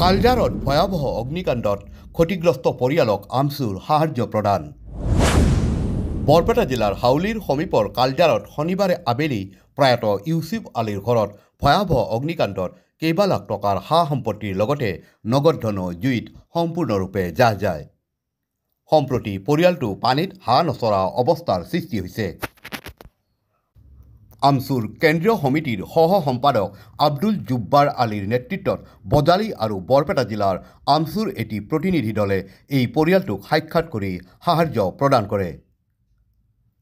কালজাৰত ভয়াবহ অগ্নিকাণ্ডত ক্ষতিগ্ৰস্ত পৰিয়ালক আমচুৰ সাহায্য প্ৰদান। বৰপেটা জিলাৰ হাউলীৰ সমীপৰ কালজাৰত শনিবাৰে আবেলি প্ৰয়াত ইউচুফ আলীৰ ঘৰত ভয়াবহ অগ্নিকাণ্ডত কেইবা লাখ টকাৰ সা সম্পত্তিৰ লগতে নগদ ধনো জুইত সম্পূৰ্ণৰূপে জাহ যায়। সম্প্ৰতি পৰিয়ালটো পানীত হাঁহ নচৰা অৱস্থাৰ সৃষ্টি হৈছে। আমচুৰ কেন্দ্ৰীয় সমিতিৰ সহ সম্পাদক আব্দুল জুব্বাৰ আলীৰ নেতৃত্বত বজালী আৰু বৰপেটা জিলাৰ আমচুৰ এটি প্ৰতিনিধি দলে এই পৰিয়ালটোক সাক্ষাৎ কৰি সাহায্য প্ৰদান কৰে।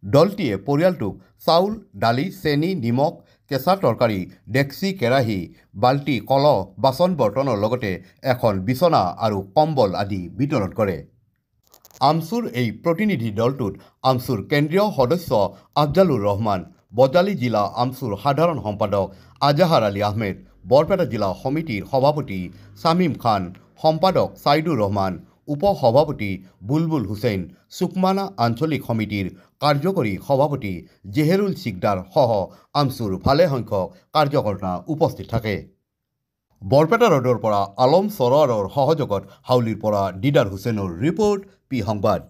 দলটিয়ে পৰিয়ালটোক চাউল, দালি, চেনি, নিমখ, কেঁচা তৰকাৰী, ডেক্সি, কেৰাহী, বাল্টি, কলহ, বাচন বৰ্তনৰ লগতে এখন বিচনা আৰু কম্বল আদি বিতৰণ কৰে। আমচুৰ এই প্ৰতিনিধি দলটোত আমচুৰ কেন্দ্ৰীয় সদস্য আফজালুৰ ৰহমান, বজালী জিলা আমচুৰ সাধাৰণ সম্পাদক আজাহাৰ আলী আহমেদ, বৰপেটা জিলা সমিতিৰ সভাপতি শামীম খান, সম্পাদক ছাইদুৰ ৰহমান, উপ সভাপতি বুলবুল হুছেইন, সুকমানা আঞ্চলিক সমিতিৰ কাৰ্যকৰী সভাপতি জেহেৰুল চিকদাৰ সহ আমচুৰ ভালেসংখ্যক কাৰ্যকৰ্তা উপস্থিত থাকে। বৰপেটা ৰোডৰ পৰা আলম সৰোৱাৰৰ সহযোগত হাউলীৰ পৰা দিদাৰ হুছেইনৰ ৰিপৰ্ট, পি সংবাদ।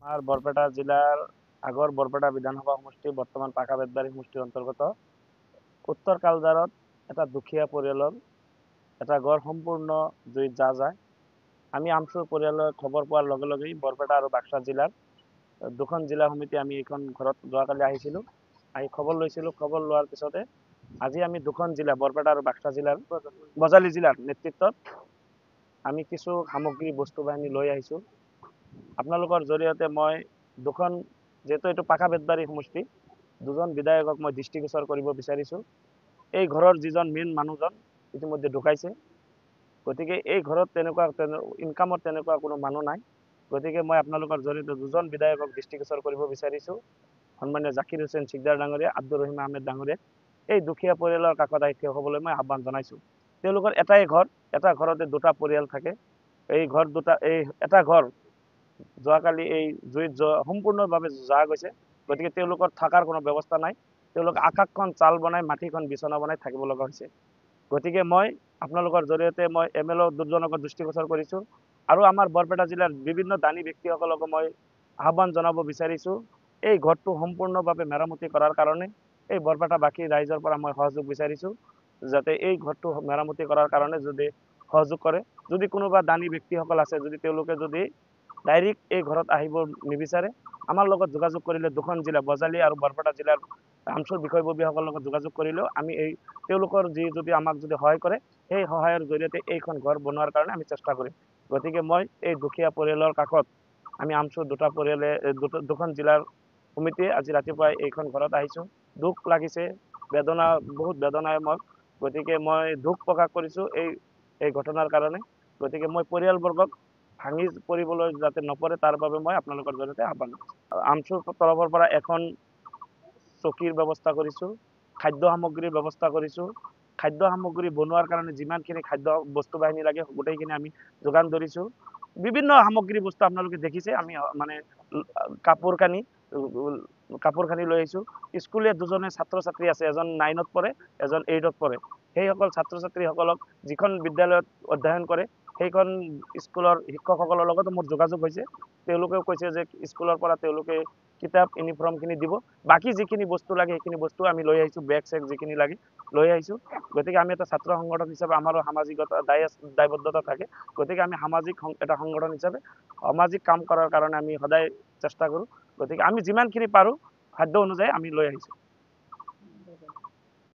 আমাৰ বৰপেটা জিলাৰ আগৰ বৰপেটা বিধানসভা সমষ্টি বৰ্তমান পাকা বেতবাৰী সমষ্টিৰ অন্তৰ্গত উত্তৰ কালজাৰত এটা দুখীয়া পৰিয়ালৰ এটা ঘৰ সম্পূৰ্ণ জুইত জাহ যায়। আমি আমচুৰ পৰিয়ালৰ খবৰ পোৱাৰ লগে লগেই বৰপেটা আৰু বাক্সা জিলাৰ দুখন জিলা সমিতি আমি এইখন ঘৰত যোৱাকালি আহিছিলোঁ, আহি খবৰ লৈছিলোঁ। খবৰ লোৱাৰ পিছতে আজি আমি দুখন জিলা বৰপেটা আৰু বাক্সা জিলাৰ বজালী জিলাৰ নেতৃত্বত আমি কিছু সামগ্ৰী বস্তু বাহিনী লৈ আহিছোঁ। আপোনালোকৰ জৰিয়তে মই দুখন, যিহেতু এইটো পাকা বেতবাৰী সমষ্টি, দুজন বিধায়কক মই দৃষ্টিগোচৰ কৰিব বিচাৰিছোঁ। এই ঘৰৰ যিজন মেইন মানুহজন ইতিমধ্যে ঢুকাইছে, গতিকে এই ঘৰত ইনকামৰ তেনেকুৱা কোনো মানুহ নাই। গতিকে মই আপোনালোকৰ জৰিয়তে দুজন বিধায়কক দৃষ্টিগোচৰ কৰিব বিচাৰিছোঁ। সন্মানীয় জাকিৰ হুছেইন চিকদাৰ ডাঙৰীয়া, আব্দুৰ ৰহিম আহমেদ ডাঙৰীয়া, এই দুখীয়া পৰিয়ালৰ কাষত আহি থিয় হ'বলৈ মই আহ্বান জনাইছোঁ। তেওঁলোকৰ এটাই ঘৰ, এটা ঘৰতে দুটা পৰিয়াল থাকে। এই এটা ঘৰ যোৱাকালি এই জুইত সম্পূৰ্ণভাৱে জাহ গৈছে। গতিকে তেওঁলোকৰ থকাৰ কোনো ব্যৱস্থা নাই। তেওঁলোক আকাশখন চাল বনাই, মাটিখন বিচনা বনাই থাকিব লগা হৈছে। গতিকে মই আপোনালোকৰ জৰিয়তে মই MLA দুজনকো দৃষ্টিগোচৰ কৰিছোঁ আৰু আমাৰ বৰপেটা জিলাৰ বিভিন্ন দানী ব্যক্তিসকলকো মই আহ্বান জনাব বিচাৰিছোঁ, এই ঘৰটো সম্পূৰ্ণভাৱে মেৰামতি কৰাৰ কাৰণে এই বৰপেটাবাসী ৰাইজৰ পৰা মই সহযোগ বিচাৰিছোঁ, যাতে এই ঘৰটো মেৰামতি কৰাৰ কাৰণে যদি সহযোগ কৰে। যদি কোনোবা দানী ব্যক্তিসকল আছে, যদি তেওঁলোকে যদি ডাইৰেক্ট এই ঘৰত আহিব নিবিচাৰে, আমাৰ লগত যোগাযোগ কৰিলে দুখন জিলা বজালী আৰু বৰপেটা জিলাৰ আমচুৰ বিষয়ববীয়াসকলৰ লগত যোগাযোগ কৰিলেও আমি তেওঁলোকৰ যদি আমাক যদি সহায় কৰে, সেই সহায়ৰ জৰিয়তে এইখন ঘৰ বনোৱাৰ কাৰণে আমি চেষ্টা কৰিম। গতিকে মই এই দুখীয়া পৰিয়ালৰ কাষত আমি আমচুৰ দুখন জিলাৰ সমিতিয়ে আজি ৰাতিপুৱাই এইখন ঘৰত আহিছোঁ। দুখ লাগিছে, বহুত বেদনাময়। গতিকে মই দুখ প্ৰকাশ কৰিছোঁ এই ঘটনাৰ কাৰণে। গতিকে মই পৰিয়ালবৰ্গক ভাঙি পৰিবলৈ যাতে নপৰে তাৰ বাবে মই আপোনালোকৰ জৰিয়তে আহ্বান জনাইছোঁ। আমচুৰ তৰফৰ পৰা এখন চকীৰ ব্যৱস্থা কৰিছোঁ, খাদ্য সামগ্ৰীৰ ব্যৱস্থা কৰিছোঁ। খাদ্য সামগ্ৰী বনোৱাৰ কাৰণে যিমানখিনি খাদ্য বস্তু বাহিনী লাগে গোটেইখিনি আমি যোগান ধৰিছোঁ। বিভিন্ন সামগ্ৰী বস্তু আপোনালোকে দেখিছে। আমি মানে কাপোৰ কানি লৈ আহিছোঁ। স্কুলীয়া দুজনে ছাত্ৰ ছাত্ৰী আছে, এজন 9ত পঢ়ে, এজন 8ত পঢ়ে। সেইসকল ছাত্ৰ ছাত্ৰীসকলক যিখন বিদ্যালয়ত অধ্যয়ন কৰে সেইখন স্কুলৰ শিক্ষকসকলৰ লগতো মোৰ যোগাযোগ হৈছে। তেওঁলোকেও কৈছে যে স্কুলৰ পৰা তেওঁলোকে কিতাপ ইউনিফৰ্মখিনি দিব, বাকী যিখিনি বস্তু লাগে সেইখিনি বস্তু আমি লৈ আহিছোঁ। বেগ চেগ যিখিনি লাগে লৈ আহিছোঁ। গতিকে আমি এটা ছাত্ৰ সংগঠন হিচাপে আমাৰো সামাজিকতা দায়বদ্ধতা থাকে। গতিকে আমি সামাজিক এটা সংগঠন হিচাপে সামাজিক কাম কৰাৰ কাৰণে আমি সদায় চেষ্টা কৰোঁ। গতিকে আমি যিমানখিনি পাৰোঁ খাদ্য অনুযায়ী আমি লৈ আহিছোঁ।